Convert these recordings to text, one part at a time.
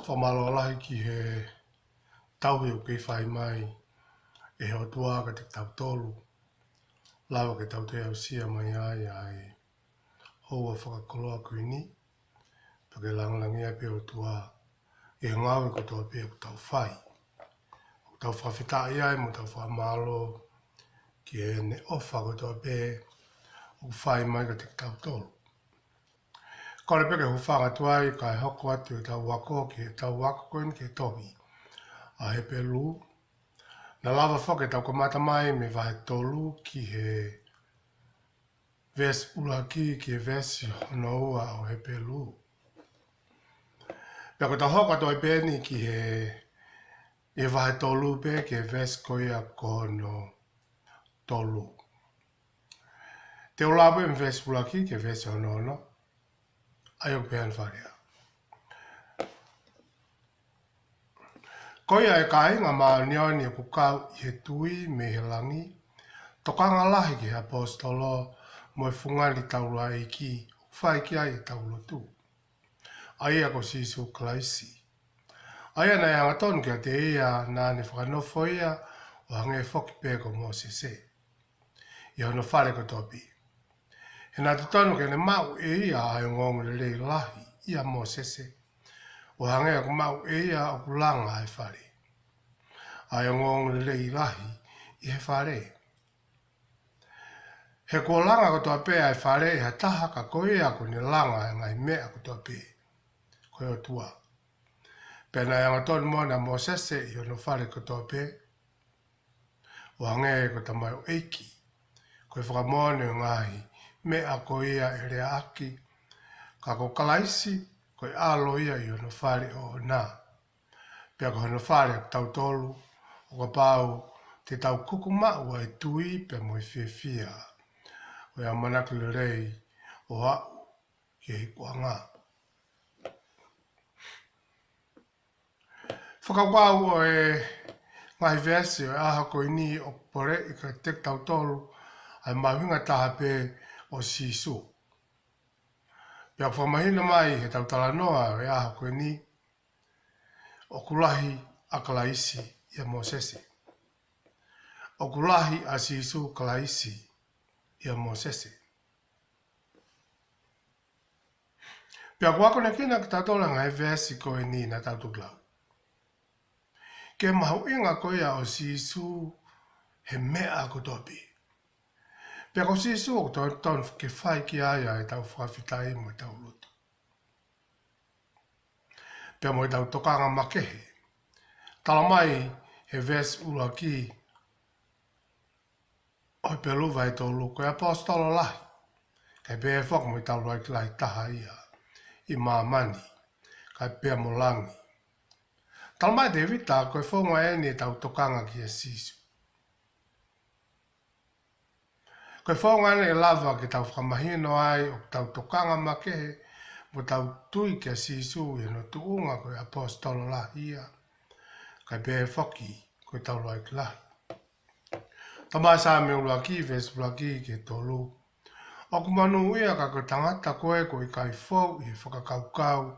Whamalolahi ki he tauhi o kei whai mai e heo tuāka te tau tolu. Lawa ke tau te au sia mai ai ai hoa whakakoloa kui ni. Pake langlangia pe o tua e ngawe ko toa pe o tau whai. O tau whawhitai ai mo tau whamalo ki e ne ofa ko toa pe o whai mai ka te tau tolu. Kore peke hu whanga tuai kai hoko atu e tau wako ki e tau wako koen ki e tohi. A he pelu. Na lava whake tau kamata mai me vahe tolu ki he ves ulaki ki e vesi hono ua o he pelu. Pea ko tau hoka toi pēni ki he e vahe tolu pe ki e ves koia kono tolu. Te o labu e ves ulaki ki e vesi hono hono. Ai o pean wharea. Koia e ka inga maa nioni e kukau i he tui me he langi. Tokanga lahi ki he apostolo mo e fungani taula e ki whai ki ai e taula tu. Ai ako sisu klaisi. Ai ana e angatonu ki a te ia nā ne whakanofo ia o hange e whoki pēko mō se. I hono whare ko topi. E nā te tonu ke ne mau e ia ai ngongu le rei lahi ia mō se. O hange ako mau e ia o kulanga ai whare. Ai ngongu le rei lahi i he whare. He ko langa ko toa pē ai whare e ha taha ka koe ako ni langa e ngai mea ko toa pē. Koe o tua. Pēna e angatonu mōna mō sese i ono whare ko toa pē. O hange e ko tamai o eiki. Koe whakamone o ngahi mea ko ia e rea aki. Ka ko kalaisi koe alo ia i ono whare o nā. Pea ko ono whare ko tau tolu o ka pāu te tau kukumau ai tui pe mo i whiawhia. O ia manaki le rei o hau ki he kua ngā. Whakawau o e ngai vesi o e aha koe ni o pore i ka tek tau tolu ai mahinga taha pe o sisu. Pea whamahina mai he tau tala noa o e aha koe ni o kulahi a kalaisi i a Mosese. O kulahi a sisu kalaisi i a Mosese. Pea kuako ne kina ki tatola ngai vesi koe ni na tau tuklau. Ke mahu inga koea o sisu he mea ko topi. Pea ko sisu o ton ke whai ki aia e tau whawhitai mo e tau lutu. Pea mo e tau tokanga makehe. Tala mai he ves ula ki o pe luva e tolu koe apostolo lahi. Kai pe e whok mo e tau laik lai taha ia i mamani. Kai pea mo langi. Tala mai te vita koe whonga e ni tau tokanga ki e sisu. Koe whonga e lava ki tau whamahino ai o tau tokanga makehe mo tau tui ki e sisu e no tuunga koe apostolo lahi ia. Kai pe e whoki koe tau laik lahi. Tamai sa me ula ki ves ula ki tolu. O kumanu ia ka koe tangata koe koe kai whau i whakakaukau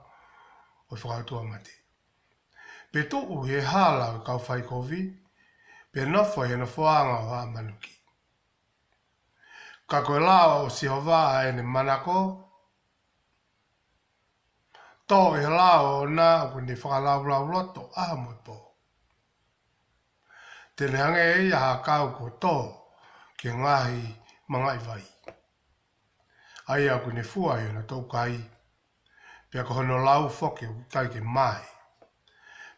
o whakautua mate. Pe tuu he hala o kau whai kovi, pe nofo he no whoanga o a manuki. Ka koe lao o sihovaa e ne manako, tō e lao o nā o kuni whakalau lau loto a mo po. Tene hange e ia ha kau ko tō ki ngahi mangai vai. Ai a kuni fua i na tō kai, pe ko hono lau whoke o kai ke mai.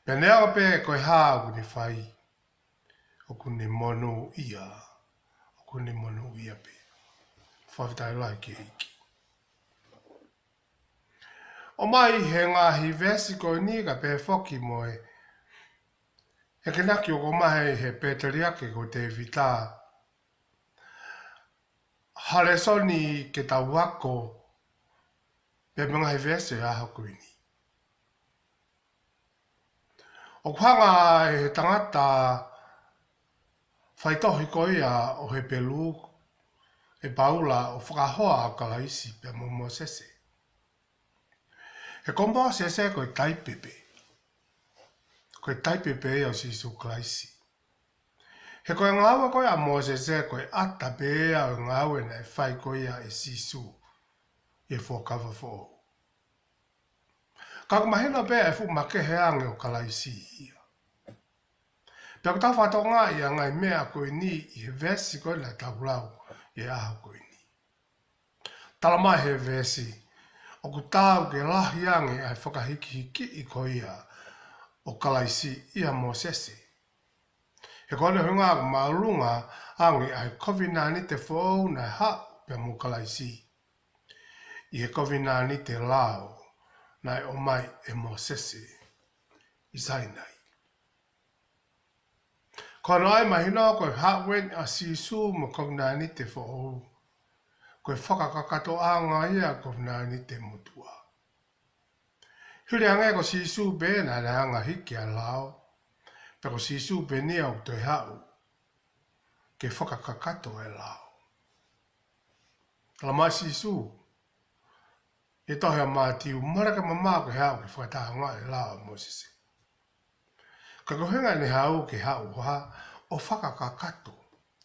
Pe nea pe koe haa kuni whai, o kuni monu ia, o kuni monu ia pe. Whawhitai lai ki eiki. O mai he ngahi vesi koe ni ka pe whoki moe. He kenaki o ko mahe he Peteriake ko te vita. Hare soni ke tau wako, pe ngahi vesi aha koe ni. O kuhanga he tangata whaitohi koia o he pelu e paula o whakahoa a kalaisi pe mo sese. He kombo sese koe taipepe. koe taipepe au sisu klaisi. He koe ngawa koe a Mosese koe ata pe au ngawe na e whai koe a e sisu e whokawa fo. Ka mahina pe e fu make he ange o kalaisi ia. Pea ko tau whatonga ia ngai mea koe ni i he vesi koe na taulau e aho koe ni. Tala mai he vesi o ku tau ke lahi ange ai whakahiki hiki i koe ia o kalaisi ia Mosese. He kone hunga ku maurunga ange ai COVID-19 te whou na hau pia mo kalaisi. I he COVID-19 te lao na o mai e Mosese i Sainai. Kono ai mahina koe hawen a sisu mo COVID-19 te whou. Koe whakakakato anga ia COVID-19 te mutua. Hiri ange ko sisu bena na anga hiki a lao. Pero sisu benia o te hau. Ke whakakakato e lao. Kala mai sisu. E tohi a mātiu maraka mamā ke hau ke whakataha e lao Mosese. Ka kohenga ni hau ke hau ha o whakakakato.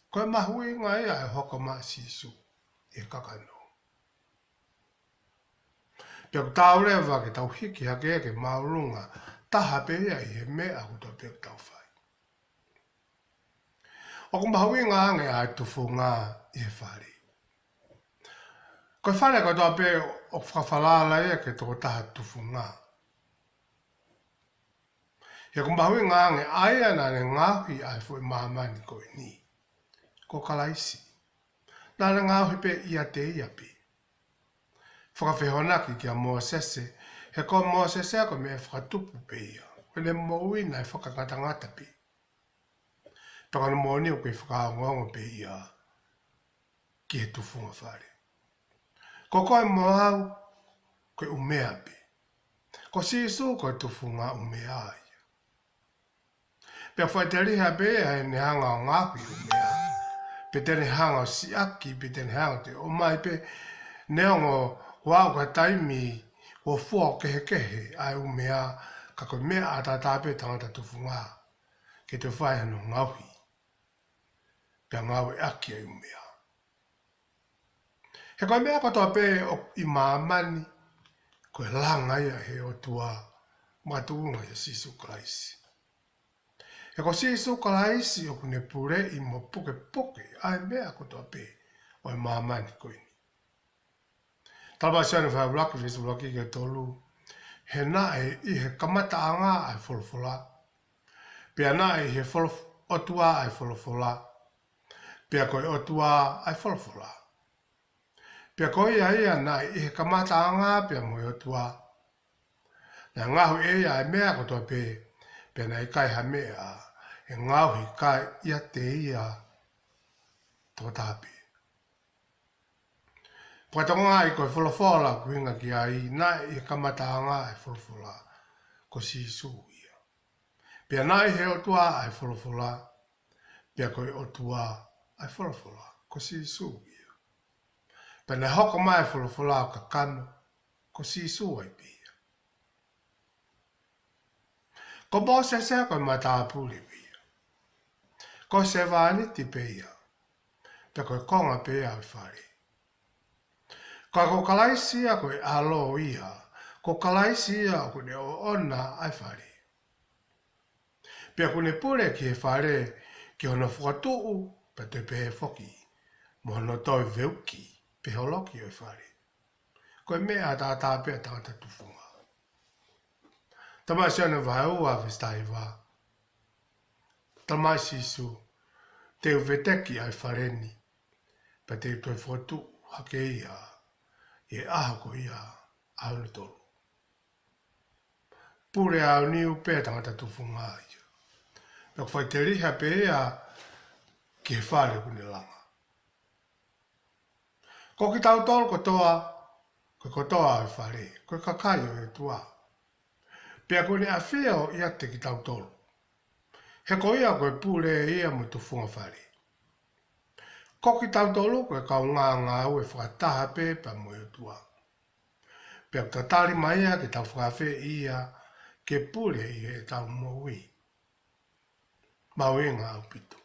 Koe mahui ngai ai hoka mā sisu. E kakano. Pia ku tau rewa ke tau hiki hake ke maurunga taha pea i he mea ku tau pia tau whai. O ku mahui ngā nge ai tufu ngā i he whare. Koe whare ko tau pia o whawhalala e ke toko taha tufu ngā. He ku mahui ngā nge ai ana ne ngāhi ai fwoi mahamani koe ni. Ko kalaisi. Nāna ngāhi pe ia te ia pe. Whakawhehonaki ki a Mosese, he ko Mosese ako me whakatupu pe ia. Wene moui nai whakakatangata pe. Pakana moni o koe whakaongongo pe ia ki he tufunga whare. Ko koe mohau, koe umea pe. Ko sisu koe tufunga umea ia. Pea whaitariha pe he ne hanga o ngāpi umea. Pe tene hanga o siaki, pe tene hanga te o mai pe neongo wau ka taimi o fua kehe ai umea ka koe mea atatape tangata tufunga ke te whai hano ngauhi. Pea ngau e aki ai umea. He koe mea katoa pe i maamani koe langa ia he o tua matuunga ia sisu klaisi. He ko sisu kalaisi o kune pure i mo poke poke ai mea kotoa pe o i maamani koe ni. Talaba siane whai wlaki visu wlaki ke tolu. He nae i he kamata anga ai wholofola. Pea nae i he otua ai wholofola. Pea koe otua ai wholofola. Pea koe ia nae i he kamata anga pea mo i otua. Na ngahu e ai mea kotoa pe. Pea nai kai ha mea, e ngauhi kai ia te ia tō tāpi. Pakatonga i koe wholofola kuinga ki ai, nai i kamatanga e wholofola ko sisu ia. Pea nai he otua ai wholofola, pea koe otua ai wholofola ko sisu ia. Pea nai hoko mai wholofola ka kano ko sisu ai pia. Ko Mosese koe matapuli pia. Ko se vaniti pia. Pe koe konga pia ai whare. Ko kalaisi a koe alo ia. Ko kalaisi a koe ne o ona ai whare. Pia kune pure ki he whare ki hono whakatuu pe te pehe whoki. Mo hono toi veuki pe holoki ai whare. Koe mea tātā pia tangata tufunga. Tamai siane vai ua vestai wa. Tamai sisu te uveteki ai whareni. Pa te toi whotu hake ia. E aha ko ia aunu tolu. Pure au niu pe tangata tufunga ia. Pea kwhai te riha pe ia ki he whare kune langa. Ko ki tau tolu kotoa ai whare. Koe kakai o e tua. Pea kone a whio ia te ki tau tolu. He ko ia koe pule ia mo tufunga whare. Ko ki tau tolu koe kau ngā ue whakataha pe pa mo e tua. Pea tatari mai ia ki tau whakawhi ia ke pule i he tau moui. mauinga au pito.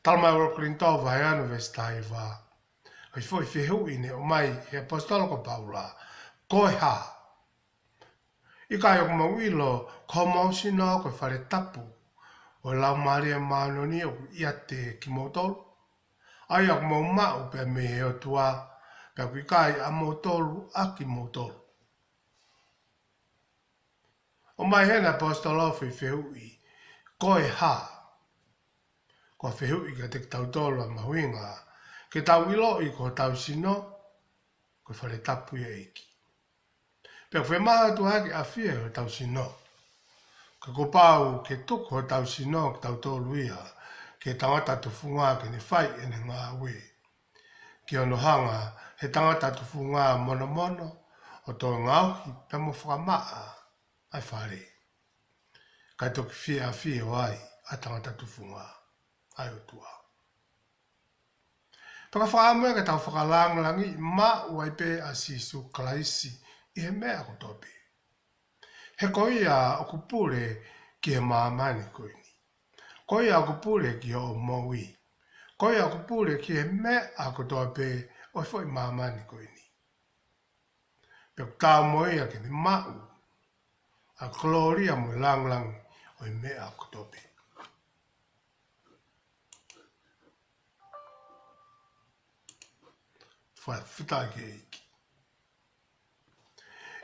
Talma ro klinto vai anu vestai va. Ai foi fehu ine o mai he apostolo ko Paula. Koe ha. Ika yo mawilo ko mausino ko fare tapu. O lau maria manoni o iate ki motolu. Ai ak mo mau pe me o tua. Pe kai a motolu a ki motolu. O mai hena apostolo fi fehu i. Koe ha. Ko fehu i ka te tau tolu a mahuinga. Ke tau ilo i ko tau sino. Ko fare tapu i eiki. Pea whe maha tu hake a fia o tau sino. Ka ko pau ke tuku o tau sino ki tau tolu ia. Ke tangata tu funga ke ni whai ene ngā ue. Ki ono hanga he tangata tu funga mono mono. O tō ngauhi pe mo whakamaa. Ai whare. Kai toki fia a fia o ai a tangata tu funga. Ai o tua. Paka whaamua ka tau whakalangalangi ma uai pe a sisu kalaisi i he mea ko tope. He koia o kupure ki he maamani koini. Koia o kupure ki ho moui. Koia o kupure ki he mea ko tope o he foi maamani koini. Pea tau moia ki ni mau. A gloria mo langlangi o he mea ko tope. Whai whitai ke eiki.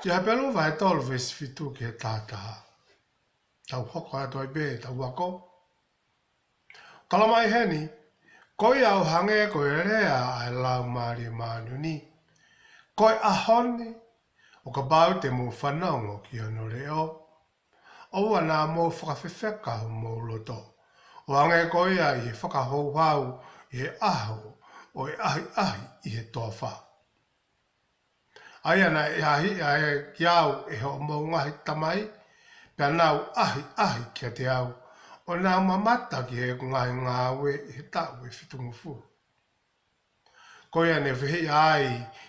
Ia pelu vai tolu vesi fitu ki he tātaha. Tau hoko ato ai be, tau wako. Kalamai heni, koi au hange koe rea ai lau maari maanuni. Koi ahone, o ka bau te mo whanongo ki ano reo. Oua nā mō whakawhewheka o mō loto. O hange koi ai he whakahouhau i he aho o e ahi ahi i he toa wha. Ai ana e ahi ai ki au e ho mō ngahi tamai, pia nau ahi ahi kia te au, o nā mamata ki he ngahi ngāwe i he tau e whitungu fu. Koia ne whihi ai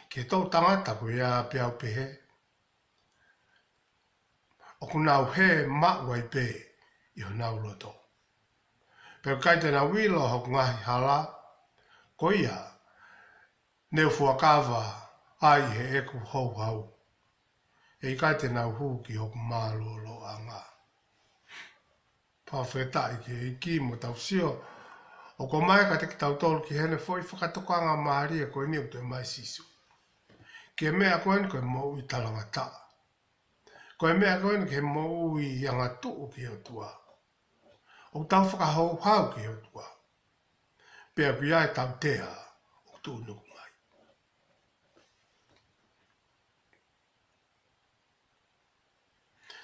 ki he tau tangata ko ia pia au pehe. O ku nau he mawai pe i ho nau loto. Pia kai tēnā wilo ho ngahi hala, koia ne fuakawa ai he eku hou hau. E kai te nau hū ki hoku mālolo a ngā. Pawhetai ki e ki mo tau sio. O ko mai ka te ki tau tolu ki hene foi whakatokanga maari e koe ni o te mai sisu. Ki e mea koe ni koe mou i talanga ta. Koe mea koe ni ke mou i anga tuu ki o tua. O tau whakahou hau ki o tua. Pea ki ai tau tea o tuu nuku.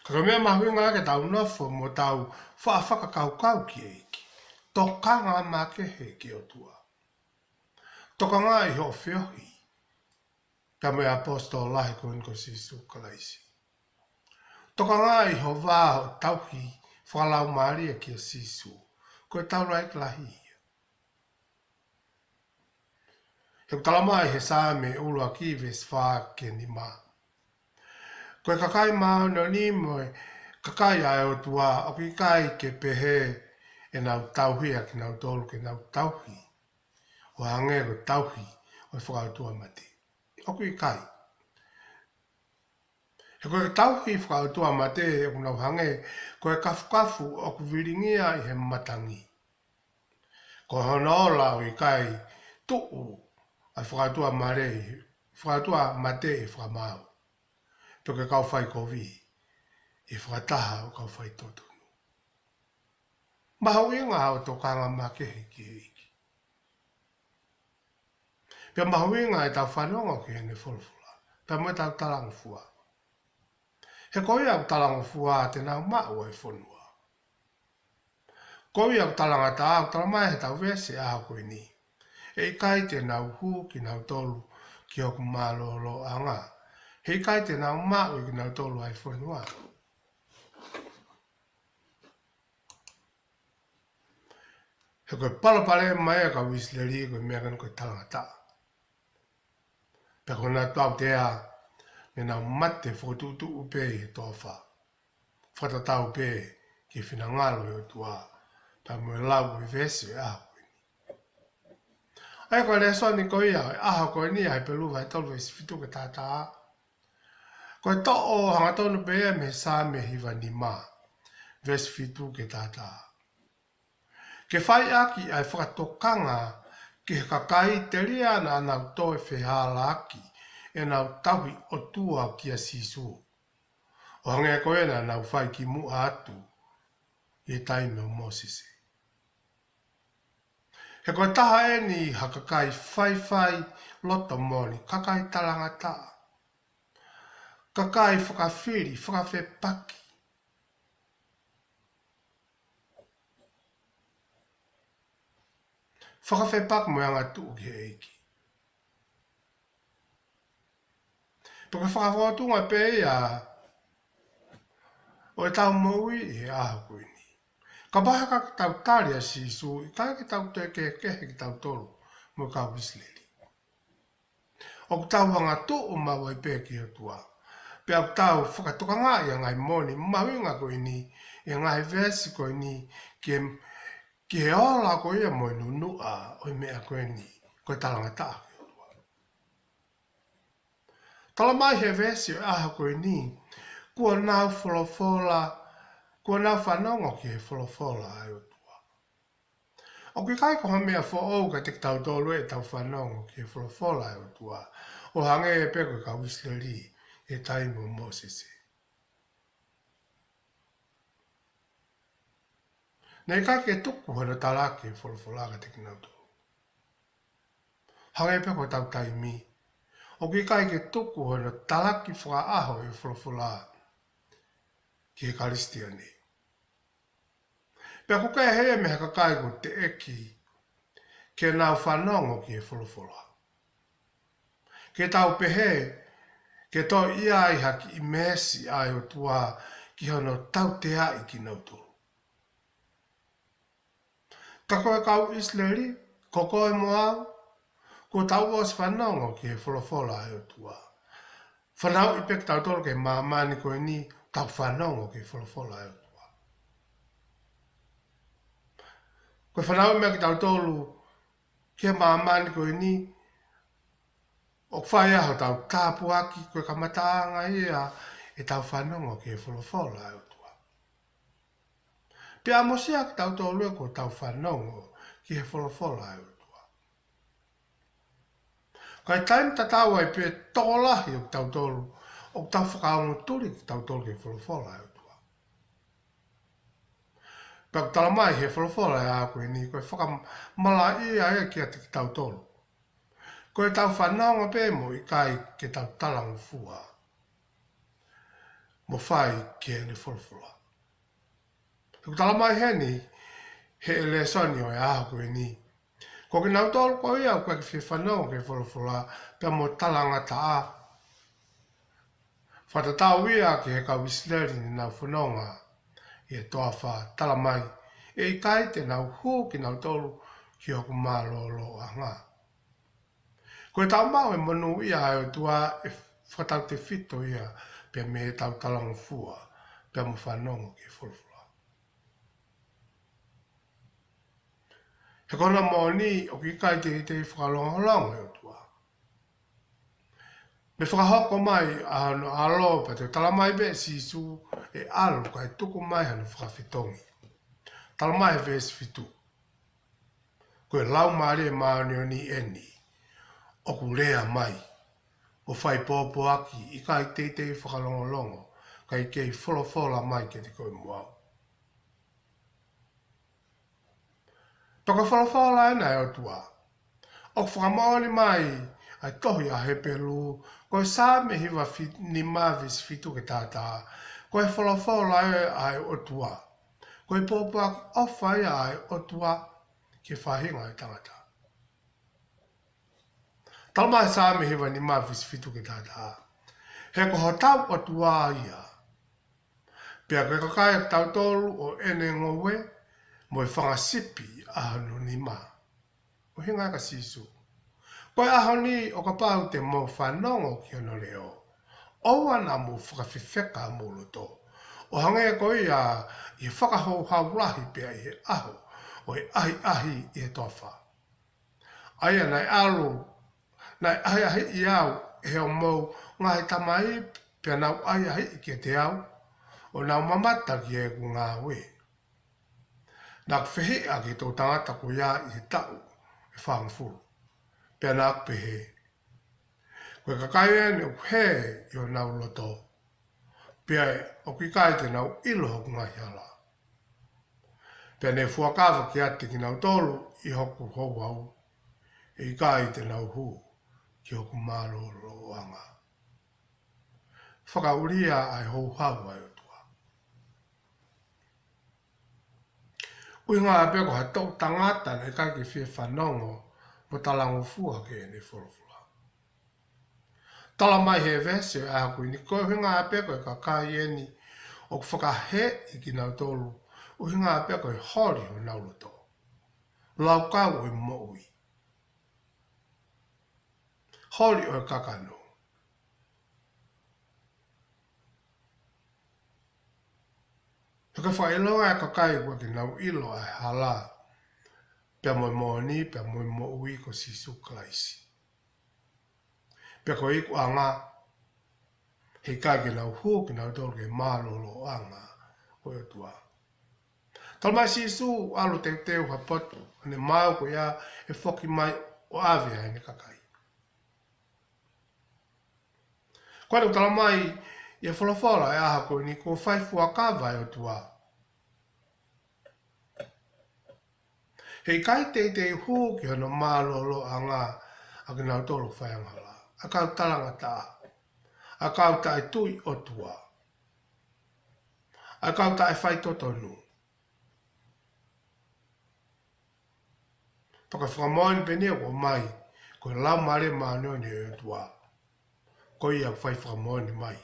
Ka mea mahuinga ke tau nofo mo tau whaafaka kau ki eiki. Tokanga ma ke he ki o tua. Tokanga i ho whiohi. Ka mea apostol lahi ko nko sisu kalaisi. Tokanga i ho vāho tauhi whalau maria ki o sisu. Ko e tau raik lahi. He talamai he sāme ulua ki ves whā ke ni maa. Koe kakai mao no ni moe, kakai ai o tua, o ki kai ke pehe e nau tauhi a ki nau tolu ke nau tauhi. O hange ko tauhi o e whakau tua mate. O ki kai. He koe tauhi whakau tua mate e kunau hange, koe kafu o ku viringia i he matangi. Ko hono la o i kai tuu a whakau tua marei, whakau tua mate e whakamau. Toke kau whai kovi, e whakataha o kau whai totonu. Mahau inga hao tō kanga makehe ki eiki. Pia mahau inga e tau whanonga ki hene wholfula, pia mo e tau talango fua. He koi au talango fua te nau mau e whonua. Koi au talanga ta au talamai he tau vese aho koe ni. E kai te nau hu ki nau tolu ki oku mālolo a ngā. Hei kai te nau mau i ki nau tolu ai whanua. He koe palapale mai a ka wisleri koe mea kanu koe talangata. Pea koe nā tau tea me nau mate whotutu upe i he toa wha. Whatatau pe ki whina ngalo e o tua, ta mo lau i vesi e aho. Ai ko le so ni ko ia, aho ko ni ai pelu vai tolu e fitu ke tata. Ko to o hanga tonu pe me sa me hiva ni ma, vesi fitu ke tata. Ke whai aki ai whakatokanga ke kakai te ria na anau toe whihala aki e nau tawi o tua ki a sisu. O hange koe na nau whai ki mua atu i taime o Mosese. He koe taha e ni hakakai whai loto moni, kakai talangata. Kakai whakawhiri, whakawhe paki. Whakawhe pak mo anga tu ki eiki. Paka whakawhotunga pe ia o e tau maui e aho koe ni. Ka baha ka tau tari a sisu, i kai ki tau te kehe ki tau tolu mo ka wisleli. O ku tau hanga tu o maua i pe ki o tua. Pe au tau whakatoka ngā i a ngai moni, mawinga koe ni, i a ngai vesi koe ni, ki he ola koe ia mo inu nua o i mea koe ni, koe talanga taha ki o tua. Tala mai he vesi o aha koe ni, kua nau wholofola, kua nau whanongo ki he wholofola ai o tua. O ki kai ko mea fo ou ka te tau tolu e tau whanongo ki he wholofola ai o tua, o hange e peko ka wisleri e taimo o Mosese. Nei kai ke tuku hana talake e wholofola ka te kinau tolu. Hange e peko tau taimi, o ki kai ke tuku hana talaki whaka aho e wholofola ki he karistia nei. Pea kukai hea me haka kai ko te eki ke nau whanongo ki he wholofola. Ke tau pehe, ke tō ia ai haki i mesi ai o tua ki hono tau te ai ki nautu. Ka koe kau Isleri, ko koe moa, ko tau os whanongo ki he wholofola ai o tua. Whanau i pek tau tolo ke mamani koe ni tau whanongo ki he wholofola ai o tua. Koe whanau mea ki tau tolu ke mamani koe ni o whai aho tau tāpuaki koe kamataanga ia e tau whanongo ki e wholofola e o tua. Pea mosia ki tau tō lua ko tau whanongo ki e wholofola e o tua. Kai taim ta tau ai pe tōlahi o tau tōlu o tau whakaongo turi ki tau tōlu ki e wholofola e o tua. Pea ku tala mai he wholofola e a koe ni koe whakamala ia e ki a te ki tau tōlu. Koe tau whanonga pe mo i kai ke tau talangu fua. Mo whai ki ene wholofula. Ko tala mai heni, he ele soni o e aho koe ni. Ko ki nau tolu koe ia koe ki whanonga ke wholofula, pe mo talanga ta a. Whatatau ia ki he kau Isleri ni nau whanonga, i e toa wha tala mai, e i kai te nau hu ki nau tolu ki hoku maa lo a ngā. Koe tau mau e monu ia ai o tua e whatau te whito ia pe me tau talango fua pe mo whanongo ki wholofula. He kona moni o ki kai te whakalongolongo e o tua. Me whakahoko mai a no alo pa te talamai be sisu e alo kai tuku mai hana whakawhitongi. Talamai he vesi fitu. Koe lau maare maani o ni eni. O ku rea mai, o whai pōpō aki i kai te whakalongolongo, kai kei wholofola mai ke te koe muau. Toka wholofola ena e o tua. O whakamaoni mai, ai tohi a hepelu, koe sā me hiwa ni mavis fitu ke tātā, koe wholofola e ai o tua. Koe pōpō aki o whai ai o tua, ke whahinga e tangata. Talmai sā me hewa ni mawis fitu ke tātā. He ko ho tau o tua ia. Pea koe kakai tau tolu o ene ngowe, mo e whangasipi ahano ni mā. O hinga ka sisu. Koe aho ni o ka pau te mo whanongo ki ono leo. Oua na mo whakawhiwheka mo loto. O hange ko ia i whakahau haurahi pia i he aho o e ahi i he toa. Aia nei alu, nei ahi i au e heo mou ngā he tamai pia nau ahi i ke te au o nau mamata ki e ku ngā ue. Nā whihi a ki tō tangata ko ia i he tau e whangfuru. Pia nā pehe. Koe kakai e ne uhe i o nau loto. Pia o ki kai te nau ilo hoku ngahi ala. Pia ne fuakawa ki ate ki nau tolu i hoku hou au. E i kai te nau hu ki hoku mālo lo anga. Whakauria ai hou hau ai o tua. Ui ngā apea ko ha tau tangata ne kai ki whie whanongo mo talango fua ke ne wholofula. Tala mai he vese a kui ni koe hinga apea ko e kakai e ni o whakahe i ki nau tolu o hinga apea ko e hori o nau loto. Lau kau o i moui. Hori o e kakano. Haka whaeloa e kakai kua ki nau ilo ai hala. Pea moi moani, pea moi moui ko sisu klaisi. Pea ko iku anga. Hei kai ki nau hu ki nau tolu ke mālolo anga. O e tua. Tal mai sisu alu te teu ha potu. Ne mau ko ia e whoki mai o awea e ne kakai. Koe rau tala mai i e wholawhola e aha koe ni ko whaifua kawa e o tua. Hei kai te hu ki hono mālolo a ngā a ki nau tolu whaiangala. A kau talanga tā. A kau ta e tui o tua. A kau ta e whai totonu. Paka whakamoani pene o mai koe lau mare mānoni e o tua. Ko ia whai whakamoani mai.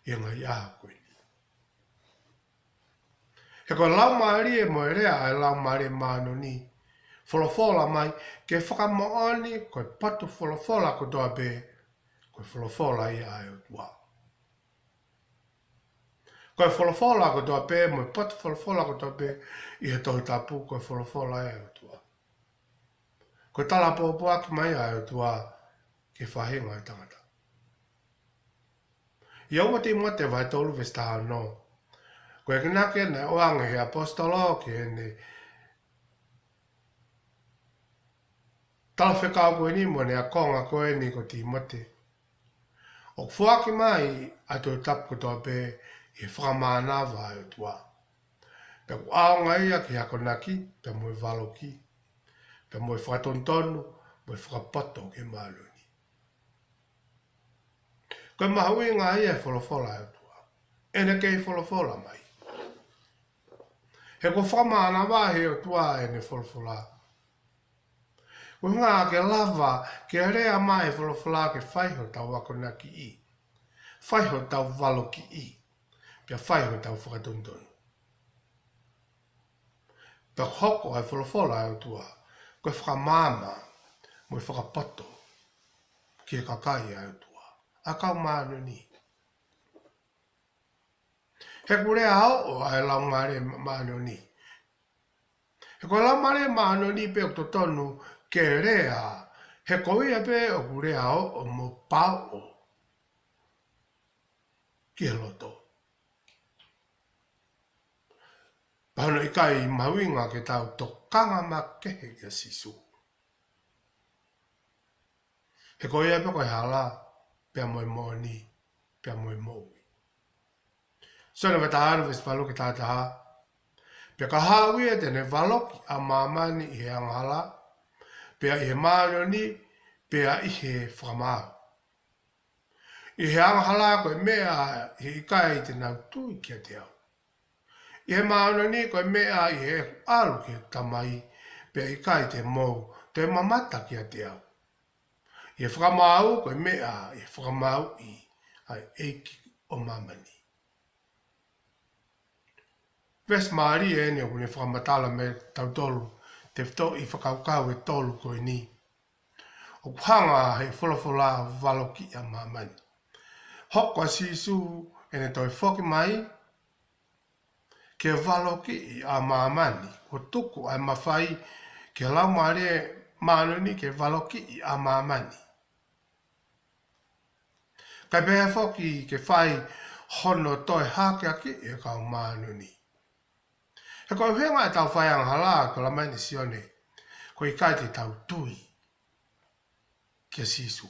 Ia ngai aha koe ni. He koe lau maari e mo e rea e lau maari mānoni. Wholofola mai ke whakamoani koe patu wholofola ko toa pe koe wholofola ia e o tua. Koe wholofola ko toa pe mo patu wholofola ko toa pe i he tohi tapu koe wholofola e o tua. Koe tala pōpua ki mai e o tua ke whahenga i tangata. Ia ua te mua te vai tolu vestaha no. Koe kina ke ne oange he apostolo ke ne. Tala whekau koe ni mo ne a konga koe ni ko ti mate. O fuaki mai a toi tapu ko toa pe i whakamānawa e o tua. Pe ku aonga ia ki hako naki, pe moe valoki. Pe moe whakatontonu, moe whakapoto ke māluni. Koe mahui ngā ia e wholofola e tua. Ene kei wholofola mai. He ko whamana he o tua e ne wholofola. Ko ngā ke lava ke rea mai e wholofola ke whaiho tau wakona ki i. Whaiho tau valo ki i. Pia whaiho tau whakatontonu. Pia hoko e wholofola e o tua. Koe whakamama mo e whakapoto ki e kakai e o tua. A kau mānu ni. He kure au o ai lau mare mānu ni. He koe lau mare mānu ni pe o totonu ke rea. He koe ia pe o kure au o mo pao. Ki he loto. Pahano i kai mawinga ke tau tokanga ma kehe kia sisu. He koe ia pe koe hala. Pea moe moani, pea moe moui. Sona wata haru ves waloki tātaha. Pea ka hauia tene waloki a mamani i he anghala. Pea i he mānoni, pea i he whakamau. I he anghala koe mea i kai te nau tui kia te au. I he mānoni koe mea i he alu ki tamai, pea i kai te mou, te mamata kia te au. I whakamau koe mea i whakamau i ai eiki o mamani. Ves maari e ne o kune whakamatala me tau tolu, te whito i whakaukau e tolu koe ni. O kuhanga hei wholofola waloki a mamani. Hoko a sisu e ne toi whoki mai, ke valo ki a mamani o tuku ai mawhai ke lau maare manoni ke valo ki a mamani. Kai pēha whoki ke whai hono toi hake aki e kau manoni. He koe whenga e tau whai anghala ko la maini sione ko i kai te tau tui kia sisu.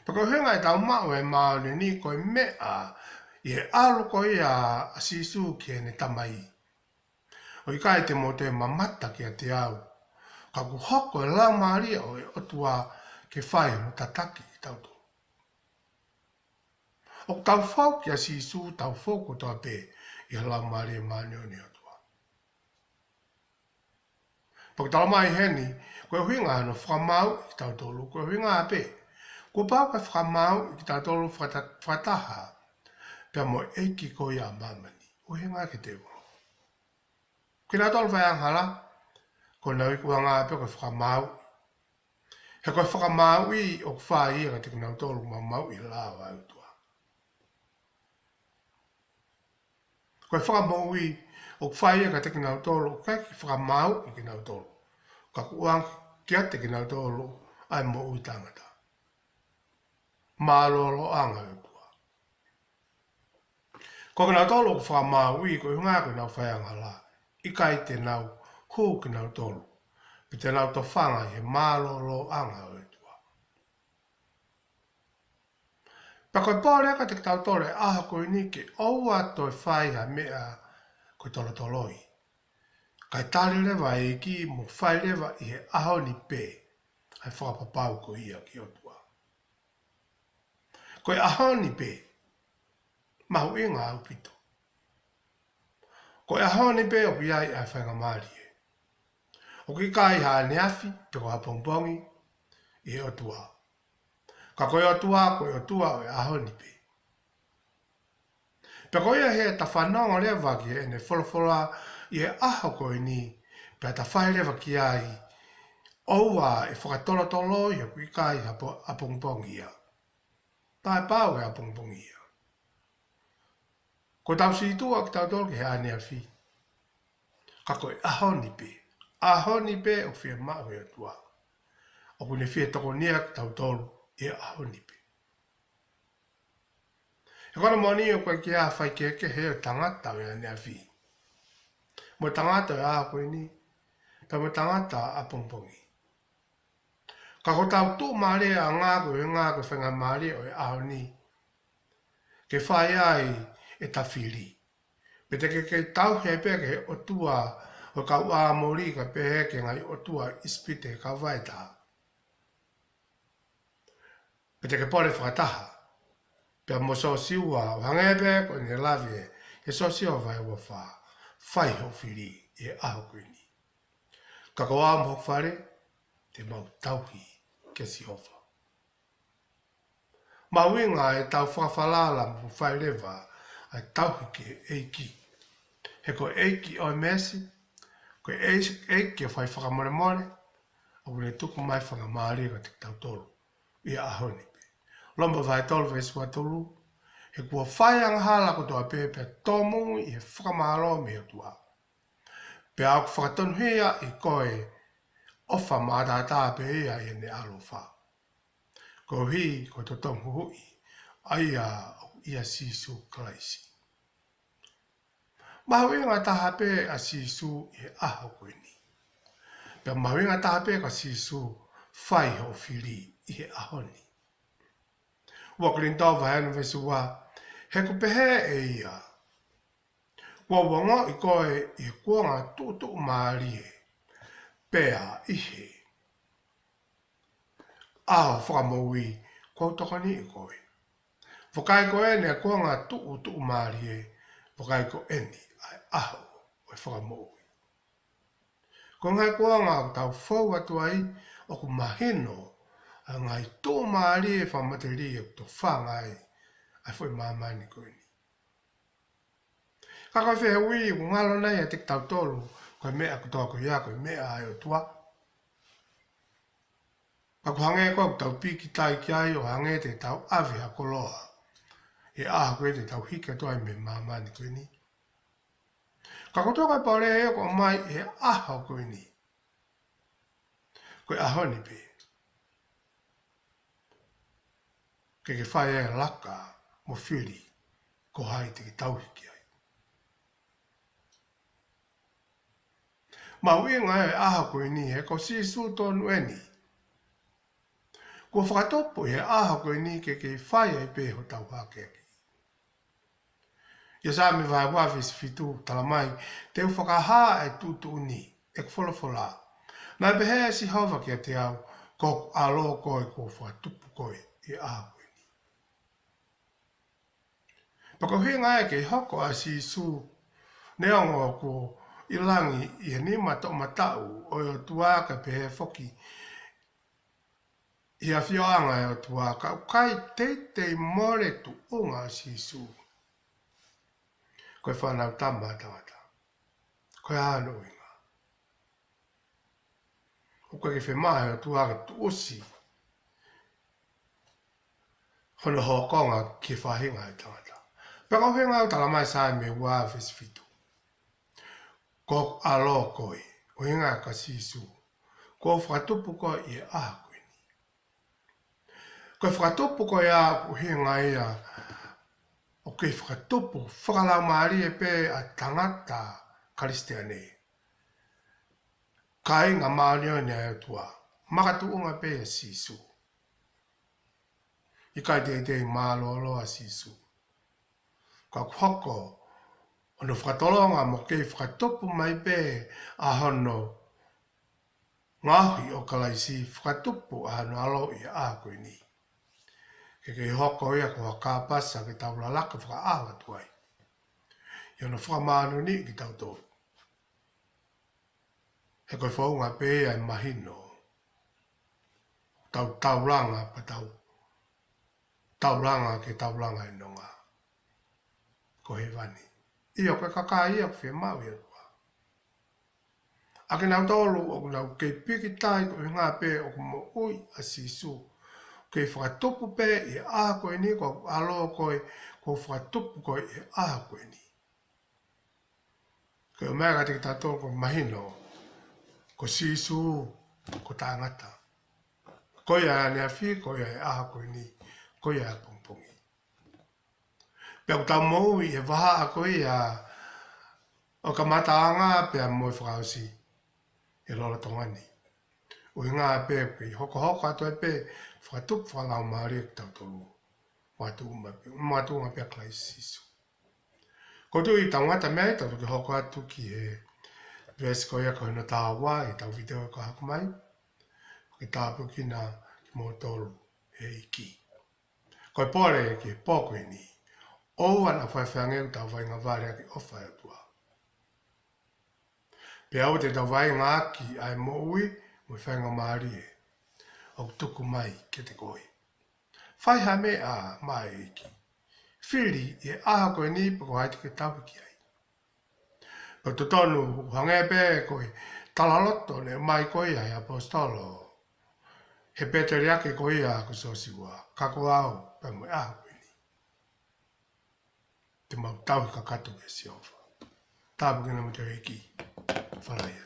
Pako whenga e tau mau e manoni ko i mea i e alo ko i a sisu ki e ne tamai. O i kai te mo te mamata ki a te au. Ka ku hoko e lau maria o e otua ke whai no tataki i tau tu. O tau whau ki a sisu tau whoko toa pe i a lau maria manoni otua. Pako tau mai heni, koe huinga ano whamau i tau tolu, koe huinga a pe. Ko pau ka whamau i tau tolu whataha, pia mo eiki ko i a mamani. O hinga ke te ua. Kina tolu whai anghala, ko nau i kuanga a pe ko whamau. He koe whamau i o kwhai i a te kinau tolu mamau i lawa au tua. Koe whamau i o kwhai i a te kinau tolu, kai ki whamau i kinau tolu. Ka kuang kia te kinau tolu, ai mo ui tangata. Mālolo anga e tua. Ko kinau tolu ku whamau i, ko i hunga ko nau whai anghala. Ika i te nau hū kinau tolu. Pi te nau to whanga i he mālolo anga e tua. Pa koe pōre ka te kitau tole aha koe ni ke oua toi whai ha mea koe tolo toloi. Kai tali lewa e ki mo whai lewa i he aho ni pē. Ai whakapapau ko ia ki o tua. Koe aho ni pē. Mahu inga au pito. Koe aho ni pē o ki ai ai whainga maari e. O ki kai ha neafi pe ko hapongpongi i o tua. Ka koe o tua o e aho ni pē. Pe koe ia he ta whanonga lewa ki e ne wholawhola i e aho koe ni pe ta whai lewa ki ai oua e whakatolo i o ki kai hapongpongi ia. Tai pau e hapongpongi ia. Ko tau si tua ki tau tolu ki he ane a fi. Ka koe aho ni pē. Aho ni pē o whia mau e tua. O kune whia toko nia ki tau tolu e aho ni pē. E kona moni o koe ki a whai ke he o tangata o e ane a fi. Mo tangata e a koe ni. Pa mo tangata a pongpongi. Ka ko tau tū maare a ngā koe whenga maare o e aho ni. Ke whai ai e ta whiri. Me te ke tau he peke o tua o ka ua mori ka pehe ke ngai o tua ispite ka vaita. Me te ke pore whakataha. Pea mo so siua o hangepe ko ni lawe e so siua vai ua wha. Whai ho whiri e aho koini. Ka ko a mo whare te mau tauhi ke si ofa. Mawinga e tau whawhalala mo whai lewa ai tauhi ke eiki. He ko eiki o mesi, ko eiki o whai whakamore o kune tuku mai whangamaari ka te tau tolu i a ahoni. Lomba vai tolu vai sua tolu, he kua whai anghala ko toa pepe tomu i he whakamaro me tua. Pe au whakatonu hea i koe ofa mātātā pe ia i ne alofa. Ko hi ko to tomu hui, aia o ia sisu klaisi. Mahuinga taha pe a sisu i aho koe ni. Pea mahuinga taha pe ka sisu whai ho whiri i he aho ni. Wakulin tau vahenu vesu wa, he ko pehe e ia. Wa wanga i koe i kuanga tutu maari e. Pea i he. Aho whakamoui, kau tokani i koe. Whakai ko ene a kuanga tutu maari e. Whakai ko eni ai aho o e whakamoui. Ko ngai kuanga o tau whau atu ai o ku mahino a ngai tō maari e whamateri e to whangai ai whai mamani koe ni. Ka koe whehe ui u ngalo nei a tik tau tolu koe mea kutoa koe ia koe mea ai o tua. Ka ku hange koe tau piki tai ki ai o hange te tau awe a koloa. E aha koe te tau hike toa me mamani koe ni. Ka koto kai pare e ko mai e aha ko ni. Ko aha ni pe. Ke whai e laka mo whiri ko hai te ki tauhiki ai. Ma ui ngai e aha ko ni he ko si su tonu e ni. Ko whakatopo e aha ko ni ke whai e pe ho tau hake aki. Ia sa me vai wawis fitu tala mai te whakaha e tutu ni e kwholofola. Nai behe si hova ki a te au ko alo koe ko whatupu koe i aha koe ni. Pako hinga e ke hoko a si su neongo ko ilangi i he ni mato matau o i tuaka pehe foki i a whioanga e o tuaka kai te more tu unga si su. Koe whanau tamba tangata. Koe anu inga. O koe ke whemahe o tuaka tu osi. Hono hokonga ki whahinga e tangata. Peko hinga o tala mai sai me waa fitu. Ko alo koe. O hinga ka sisu. Ko whakatupu koe i aha koe ni. Koe whakatupu koe a hinga ia. O ke whakatupu whakalau maari e pe a tangata karistiane. Ka inga maari o nia e tua. Makatu unga pe a sisu. I kai te mālolo a sisu. Ka hoko ono whakatolonga mo ke whakatupu mai pe a hono ngahi o kalaisi whakatupu a hono alo i a koe ni. Ke hoko ia ko whakapasa ke tau lalaka whakaawa tuai. I ono whakamānu ni ki tau tō. He koe whaunga pe ai mahino. Tau tauranga pa tau. Tauranga ke tauranga i nonga. Ko he wani. Ia koe kaka ia ko whemau ia tua. Ake nau tolu o nau kei piki tai ko ngā pe o mo ui a sisu. Kei whakatupu pe i a koe ni ko alo koe ko whakatupu koe i a koe ni. Kei o mea kati ki tato ko mahino. Ko sisu ko tāngata. Koe a nea whi koe a koe ni. Koe a pongpongi. Pea ku tau mou i e waha a koe a o ka mataanga pea moe whakausi e lola tongani. O i ngā pe ki hoko hoko ato e pe whakatupu whakangau maari e tau tolu. Watu unga pea klai sisu. Ko tu i tangata mea i tau ki hoko atu ki he vesi koe ko hina tāua i tau video ko haku mai. Ki tāpu ki na mō tolu e iki. Koe pore ki pōkoe ni. O ana whaiwhange u tau vai ngā vare aki ofa e tua. Pe au te tau vai ngā aki ai mo ui mo whainga maari e. O tuku mai ke te koe. Whai ha me a mai iki. Whiri e aha koe ni pako haiti ke tau ki ai. O tu tonu hange pe koe talaloto ne mai koe ai apostolo. He peteri ake koe a kusosiwa. Kako au pe mo aha koe ni. Te mau tau ka katu e si ofa. Tāpu kena mo te reiki. Whalaia.